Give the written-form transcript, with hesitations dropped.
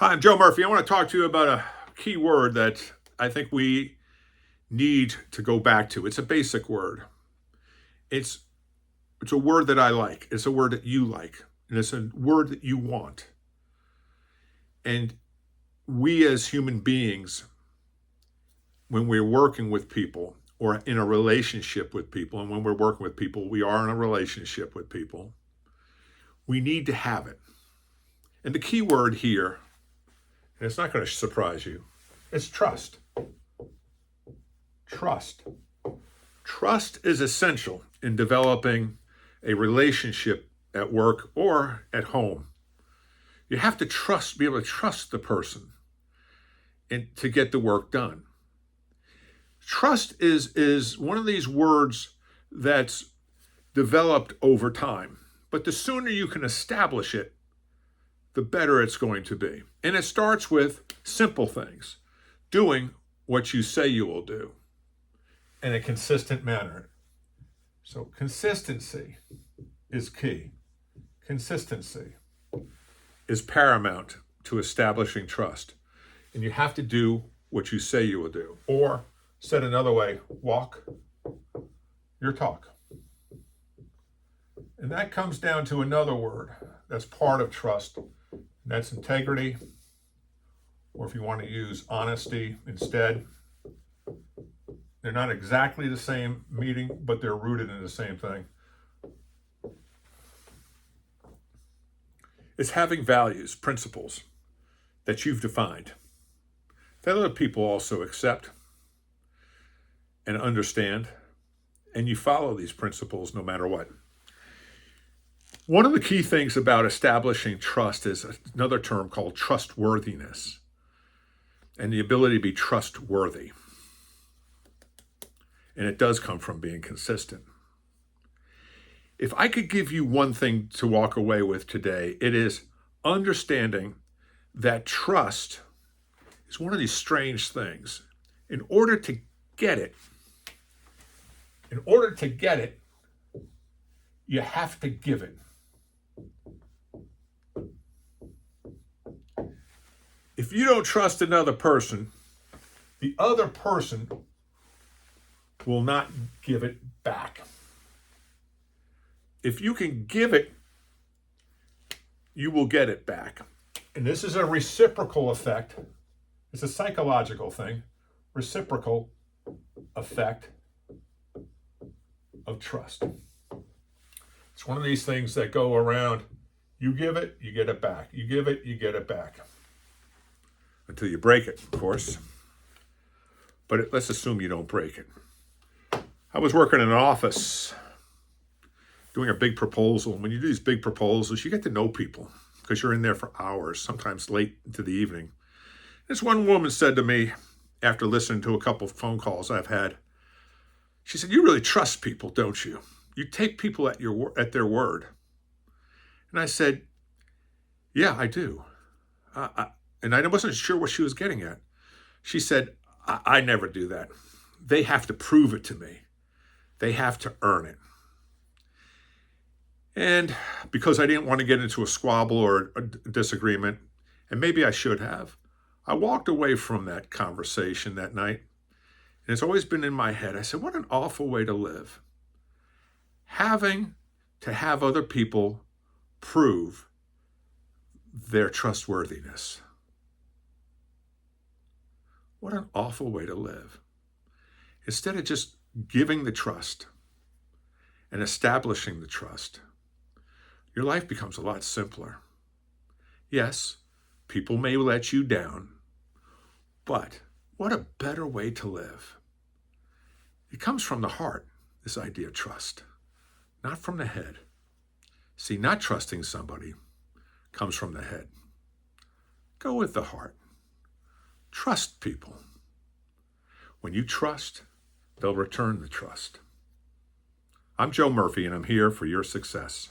Hi, I'm Joe Murphy. I want to talk to you about a key word that I think we need to go back to. It's a basic word. It's a word that I like. It's a word that you like. And it's a word that you want. And we as human beings, when we're working with people or in a relationship with people, and when we're working with people, we are in a relationship with people, we need to have it. And the key word here, and it's not going to surprise you, it's trust. Trust. Trust is essential in developing a relationship at work or at home. You have to be able to trust the person and to get the work done. Trust is one of these words that's developed over time. But the sooner you can establish it, the better it's going to be. And it starts with simple things. Doing what you say you will do in a consistent manner. So consistency is key. Consistency is paramount to establishing trust. And you have to do what you say you will do. Or, said another way, walk your talk. And that comes down to another word that's part of trust. And that's integrity, or if you want to use honesty instead. They're not exactly the same meaning, but they're rooted in the same thing. It's having values, principles that you've defined, that other people also accept and understand, and you follow these principles no matter what. One of the key things about establishing trust is another term called trustworthiness, and the ability to be trustworthy. And it does come from being consistent. If I could give you one thing to walk away with today, it is understanding that trust is one of these strange things. In order to get it, you have to give it. If you don't trust another person, the other person will not give it back. If you can give it, you will get it back. And this is a reciprocal effect. It's a psychological thing. Reciprocal effect of trust. It's one of these things that go around. You give it, you get it back. You give it, you get it back. Until you break it, of course. But let's assume you don't break it. I was working in an office doing a big proposal. When you do these big proposals, you get to know people because you're in there for hours, sometimes late into the evening. This one woman said to me, after listening to a couple of phone calls I've had, she said, "You really trust people, don't you? You take people at their word." And I said, "Yeah, I do." And I wasn't sure what she was getting at. She said, I never do that. They have to prove it to me. They have to earn it. And because I didn't want to get into a squabble or a disagreement, and maybe I should have, I walked away from that conversation that night. And it's always been in my head. I said, what an awful way to live. Having to have other people prove their trustworthiness. What an awful way to live. Instead of just giving the trust and establishing the trust, your life becomes a lot simpler. Yes, people may let you down, but what a better way to live. It comes from the heart, this idea of trust, not from the head. See, not trusting somebody comes from the head. Go with the heart. Trust people. When you trust, they'll return the trust. I'm Joe Murphy, and I'm here for your success.